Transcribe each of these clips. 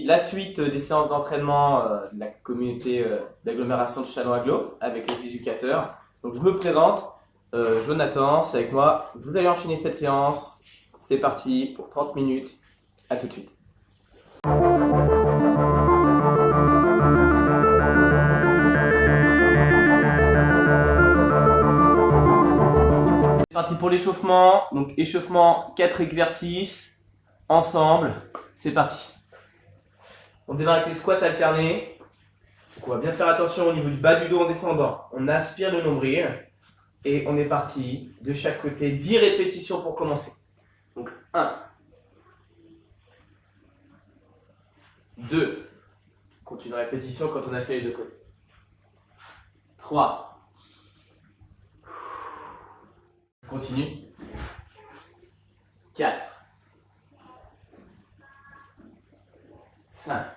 parti la suite des séances d'entraînement de la communauté d'agglomération de Châlons-Agglo avec les éducateurs. Donc je me présente, Jonathan, c'est avec moi. Vous allez enchaîner cette séance. C'est parti pour 30 minutes. À tout de suite. C'est parti pour l'échauffement. Donc échauffement, 4 exercices ensemble. C'est parti. On démarre avec les squats alternés. Donc on va bien faire attention au niveau du bas du dos en descendant. On aspire le nombril et on est parti de chaque côté. 10 répétitions pour commencer. Donc 1, 2, continue répétition quand on a fait les deux côtés. 3, continue. 4, 5,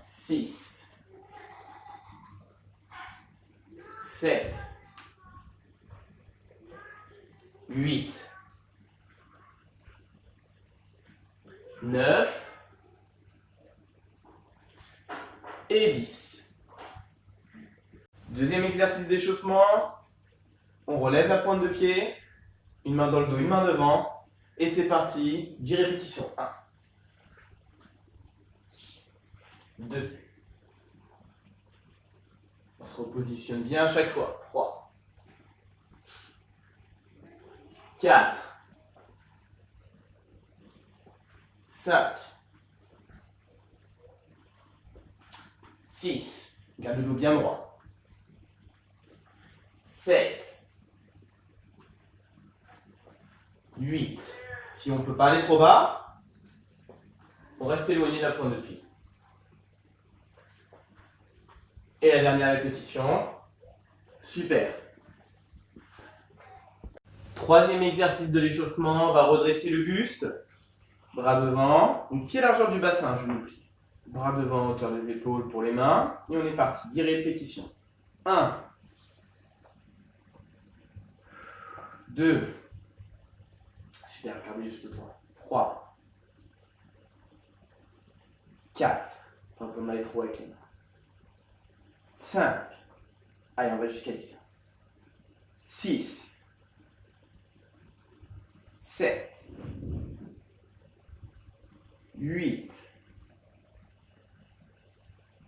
6, 7, 8, 9 et 10. Deuxième exercice d'échauffement. On relève la pointe de pied, une main dans le dos, une main devant. Et c'est parti, 10 répétitions. 1, 2. On se repositionne bien à chaque fois. 3, 4, 5, 6, garde le dos bien droit. 7, 8. Si on ne peut pas aller trop bas, on reste éloigné de la pointe de pied. Et la dernière répétition. Super. Troisième exercice de l'échauffement, on va redresser le buste. Bras devant, donc pied largeur du bassin, je l'oublie. Bras devant, hauteur des épaules pour les mains. Et on est parti, 10 répétitions. 1, 2, super, gardez juste le droit. 3, 4, pas besoin d'aller trop avec les mains. 5, allez, on va jusqu'à 10. 6, 7, 8,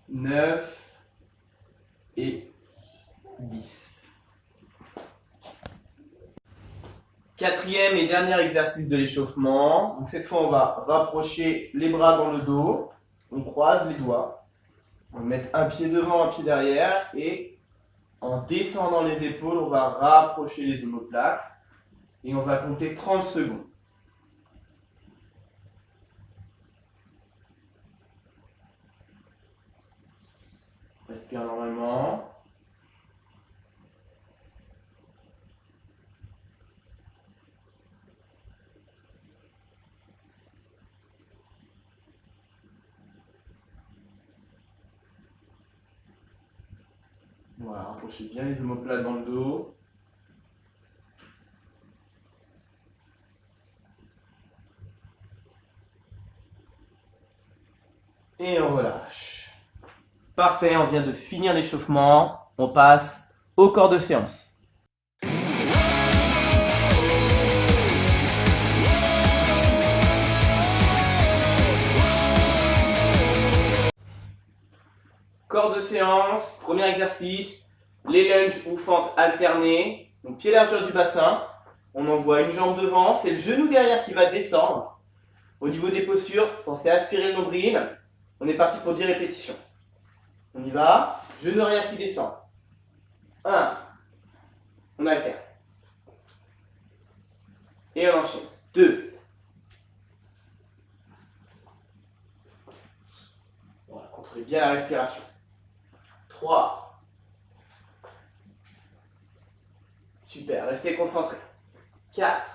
9 et 10. Quatrième et dernier exercice de l'échauffement. Donc cette fois, on va rapprocher les bras dans le dos. On croise les doigts. On va mettre un pied devant, un pied derrière. Et en descendant les épaules, on va rapprocher les omoplates. Et on va compter 30 secondes. Respire normalement. Voilà, rapprochez bien les omoplates dans le dos. Et on relâche. Parfait, on vient de finir l'échauffement. On passe au corps de séance. Corps de séance, premier exercice, les lunges ou fentes alternées. Donc pied largeur du bassin. On envoie une jambe devant, c'est le genou derrière qui va descendre. Au niveau des postures, pensez à aspirer le nombril. On est parti pour 10 répétitions. On y va. Genou arrière qui descend. 1. On alterne. Et on enchaîne. 2. Voilà, contrôlez bien la respiration. 3. Super, restez concentrés. 4.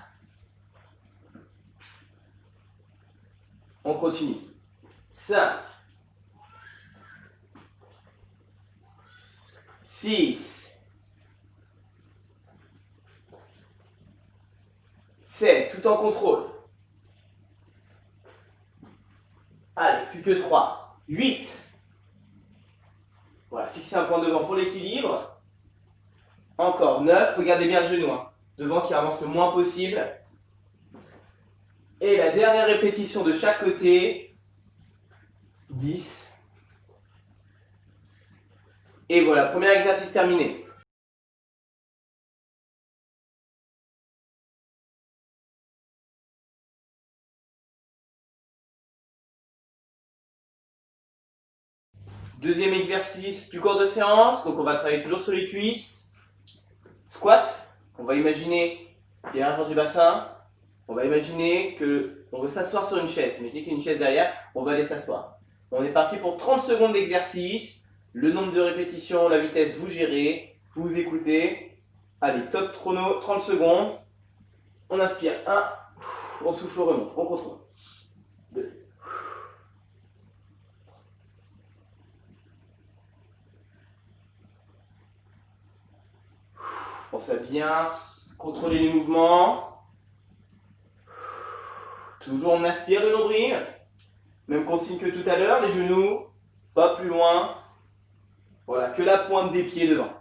On continue. 5. 6. 7, tout en contrôle. Allez, plus que 3. 8. Voilà, fixez un point devant pour l'équilibre. Encore 9. Regardez bien le genou. Hein. Devant qui avance le moins possible. Et la dernière répétition de chaque côté. 10. Et voilà, premier exercice terminé. Deuxième exercice du cours de séance. Donc on va travailler toujours sur les cuisses. Squat. On va imaginer bien l'arrière du bassin. On va imaginer qu'on veut s'asseoir sur une chaise. Mais dès qu'il y a une chaise derrière, on va aller s'asseoir. On est parti pour 30 secondes d'exercice. Le nombre de répétitions, la vitesse, vous gérez. Vous écoutez. Allez, top chrono, 30 secondes. On inspire. 1. On souffle, on remonte. On contrôle. 2. Pensez à bien contrôler les mouvements. Toujours on aspire le nombril. Même consigne que tout à l'heure, les genoux, pas plus loin. Voilà, que la pointe des pieds devant.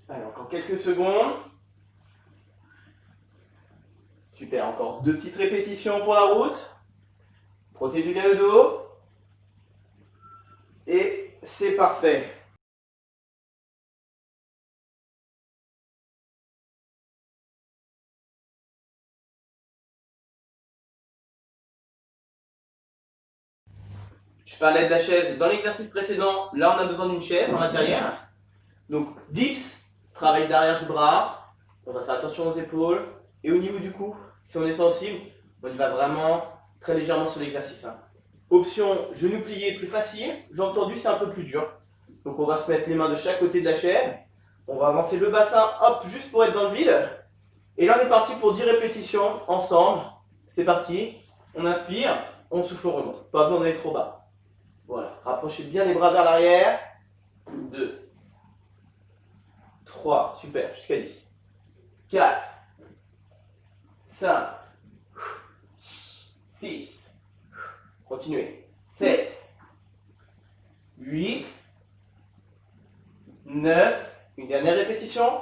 Allez, encore quelques secondes. Super, encore 2 petites répétitions pour la route. Protégez bien le dos. Et c'est parfait. Je parlais de la chaise dans l'exercice précédent. Là, on a besoin d'une chaise en intérieur. Donc, dips, travail derrière du bras. On va faire attention aux épaules. Et au niveau du cou, si on est sensible, on y va vraiment très légèrement sur l'exercice. Hein. Option genou plié, plus facile. J'ai entendu, c'est un peu plus dur. Donc, on va se mettre les mains de chaque côté de la chaise. On va avancer le bassin, hop, juste pour être dans le vide. Et là, on est parti pour 10 répétitions ensemble. C'est parti. On inspire, on souffle, on remonte. Pas besoin d'aller trop bas. Voilà, rapprochez bien les bras vers l'arrière. 2, 3, super, jusqu'à 10. 4, 5, 6, continuez. 7, 8, 9, une dernière répétition.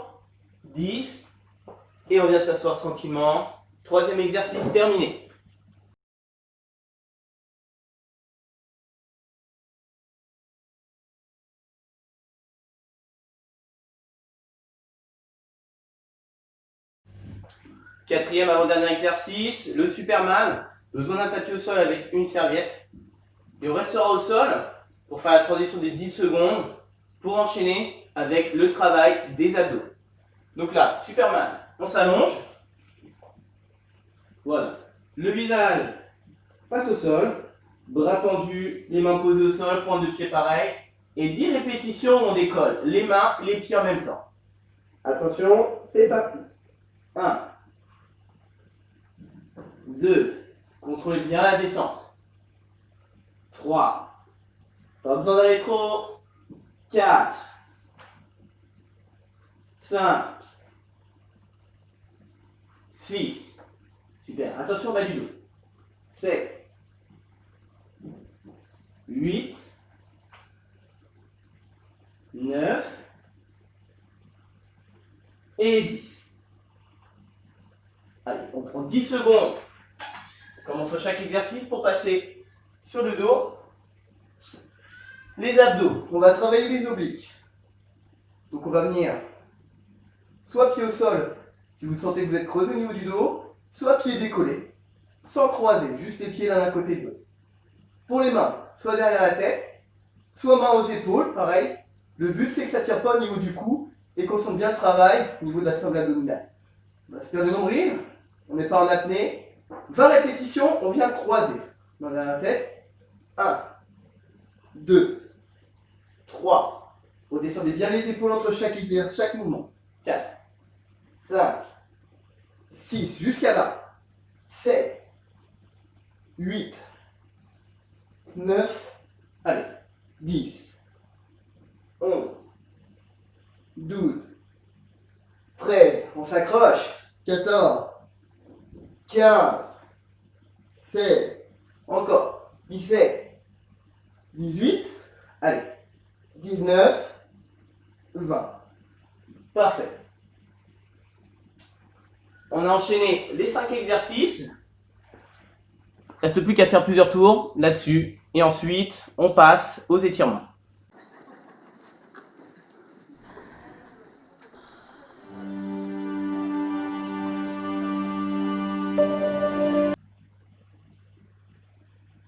10, et on vient s'asseoir tranquillement. Troisième exercice terminé. Quatrième avant-dernier exercice, le Superman. Besoin d'un tapis au sol avec une serviette. Et on restera au sol pour faire la transition des 10 secondes pour enchaîner avec le travail des abdos. Donc là, Superman, on s'allonge. Voilà. Le visage face au sol. Bras tendus, les mains posées au sol, pointe de pied pareil. Et 10 répétitions où on décolle les mains, les pieds en même temps. Attention, c'est parti. 1. 2. Contrôlez bien la descente. 3. Pas besoin d'aller trop haut. 4. 5. 6. Super. Attention au bas du dos. 7. 8. 9. Et 10. Allez, on prend 10 secondes comme entre chaque exercice pour passer sur le dos. Les abdos, on va travailler les obliques. Donc on va venir soit pied au sol, si vous sentez que vous êtes creusé au niveau du dos, soit pied décollé, sans croiser, juste les pieds l'un à côté de l'autre. Pour les mains, soit derrière la tête, soit mains aux épaules, pareil. Le but c'est que ça ne tire pas au niveau du cou et qu'on sente bien le travail au niveau de la sangle abdominale. On aspire le nombril, on n'est pas en apnée. 20 répétitions, on vient croiser. Main derrière la tête. 1, 2, 3. Vous descendez bien les épaules entre chaque mouvement. 4, 5, 6, jusqu'à là. 7, 8, 9, allez, 10, 11, 12, 13, on s'accroche. 14, 15, 16, Encore. 17, 18, allez, 19, 20. Parfait. On a enchaîné les 5 exercices. Reste plus qu'à faire plusieurs tours là-dessus. Et ensuite, on passe aux étirements.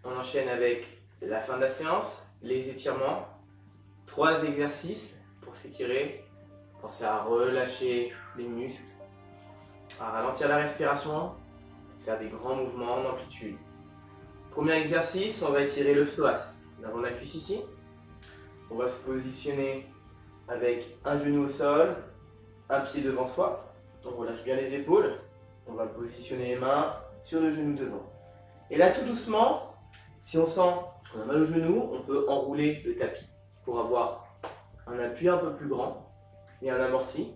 On enchaîne avec la fin de la séance, les étirements. 3 exercices pour s'étirer. Pensez à relâcher les muscles, à ralentir la respiration, faire des grands mouvements en amplitude. Premier exercice, on va étirer le psoas, l'avant de la cuisse ici. On va se positionner avec un genou au sol, un pied devant soi. On relâche bien les épaules. On va positionner les mains sur le genou devant. Et là, tout doucement, si on sent qu'on a mal au genou, on peut enrouler le tapis pour avoir un appui un peu plus grand et un amorti.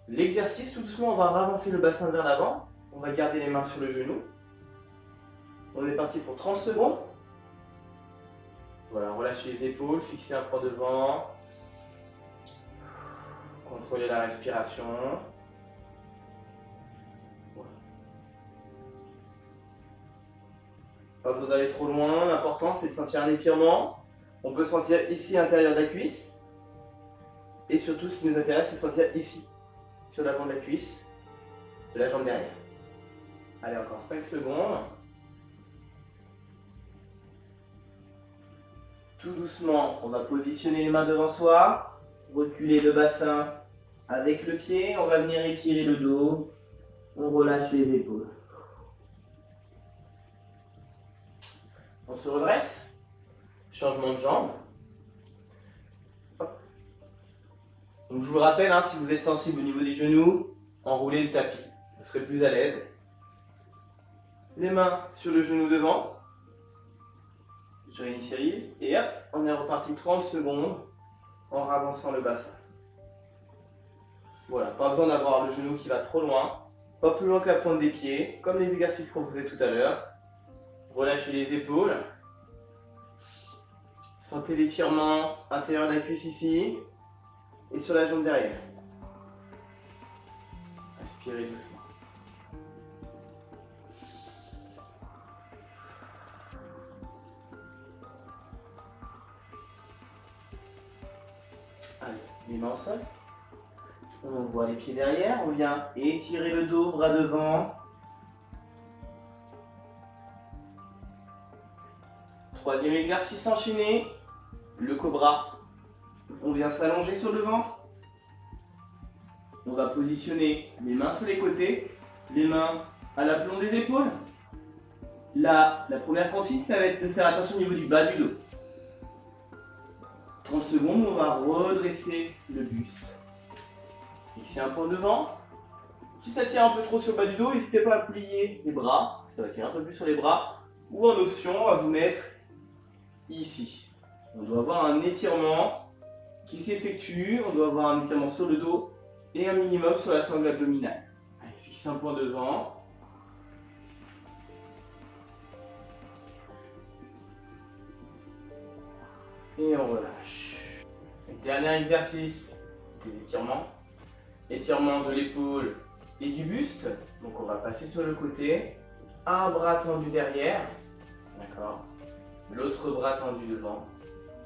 L'exercice, tout doucement, on va ravancer le bassin vers l'avant. On va garder les mains sur le genou. On est parti pour 30 secondes. Voilà, relâchez les épaules, fixez un point devant. Contrôlez la respiration. Voilà. Pas besoin d'aller trop loin, l'important c'est de sentir un étirement. On peut sentir ici à l'intérieur de la cuisse. Et surtout, ce qui nous intéresse, c'est de sentir ici, sur l'avant de la cuisse, de la jambe derrière. Allez, encore 5 secondes. Tout doucement, on va positionner les mains devant soi, reculer le bassin avec le pied, on va venir étirer le dos, on relâche les épaules. On se redresse, changement de jambe. Donc je vous le rappelle, si vous êtes sensible au niveau des genoux, enroulez le tapis, vous serez plus à l'aise. Les mains sur le genou devant. Je réinitialise et hop, on est reparti 30 secondes en ravançant le bassin. Voilà, pas besoin d'avoir le genou qui va trop loin, pas plus loin que la pointe des pieds, comme les exercices qu'on faisait tout à l'heure. Relâchez les épaules. Sentez l'étirement intérieur de la cuisse ici et sur la jambe derrière. Inspirez doucement. Allez, les mains au sol. On voit les pieds derrière. On vient étirer le dos, bras devant. Troisième exercice enchaîné. Le cobra. On vient s'allonger sur le ventre. On va positionner les mains sur les côtés. Les mains à l'aplomb des épaules. Là, la première consigne, ça va être de faire attention au niveau du bas du dos. 30 secondes, on va redresser le buste. Fixer un point devant. Si ça tire un peu trop sur le bas du dos, n'hésitez pas à plier les bras. Ça va tirer un peu plus sur les bras. Ou en option, on va vous mettre ici. On doit avoir un étirement qui s'effectue. On doit avoir un étirement sur le dos et un minimum sur la sangle abdominale. Allez, fixez un point devant. Et on relâche. Dernier exercice des étirements. Étirement de l'épaule et du buste. Donc on va passer sur le côté. Un bras tendu derrière. D'accord. L'autre bras tendu devant.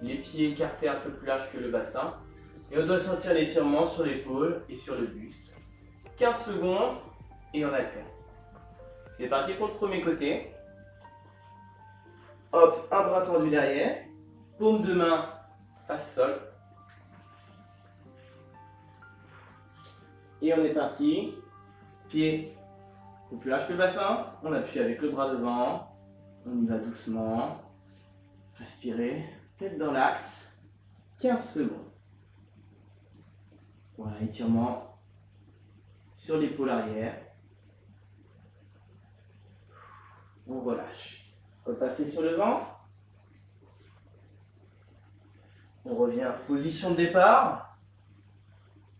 Les pieds écartés un peu plus larges que le bassin. Et on doit sentir l'étirement sur l'épaule et sur le buste. 15 secondes et on alterne. C'est parti pour le premier côté. Hop, un bras tendu derrière. Paume de main face sol. Et on est parti. Pied au plus large que le bassin. On appuie avec le bras devant. On y va doucement. Respirez. Tête dans l'axe. 15 secondes. Voilà, étirement sur l'épaule arrière. On relâche. Repasser sur le ventre. On revient position de départ.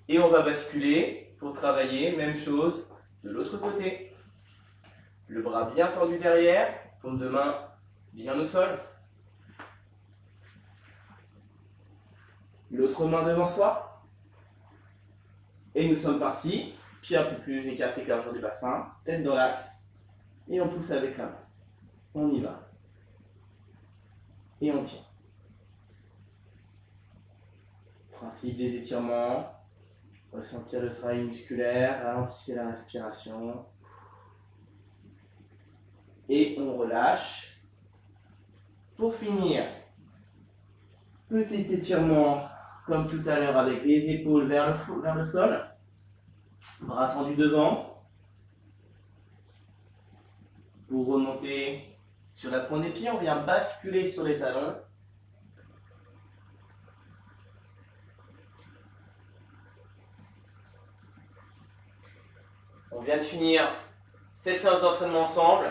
Et on va basculer pour travailler, même chose de l'autre côté. Le bras bien tendu derrière, paume de main bien au sol. L'autre main devant soi. Et nous sommes partis. Pied un peu plus écarté que la largeur du bassin. Tête dans l'axe. Et on pousse avec la main. On y va. Et on tient. Principe des étirements. Ressentir le travail musculaire. Ralentissez la respiration. Et on relâche. Pour finir, petit étirement comme tout à l'heure avec les épaules vers le sol. Bras tendus devant. Pour remonter sur la pointe des pieds, on vient basculer sur les talons. On vient de finir cette séance d'entraînement ensemble.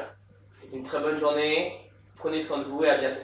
C'est une très bonne journée. Prenez soin de vous et à bientôt.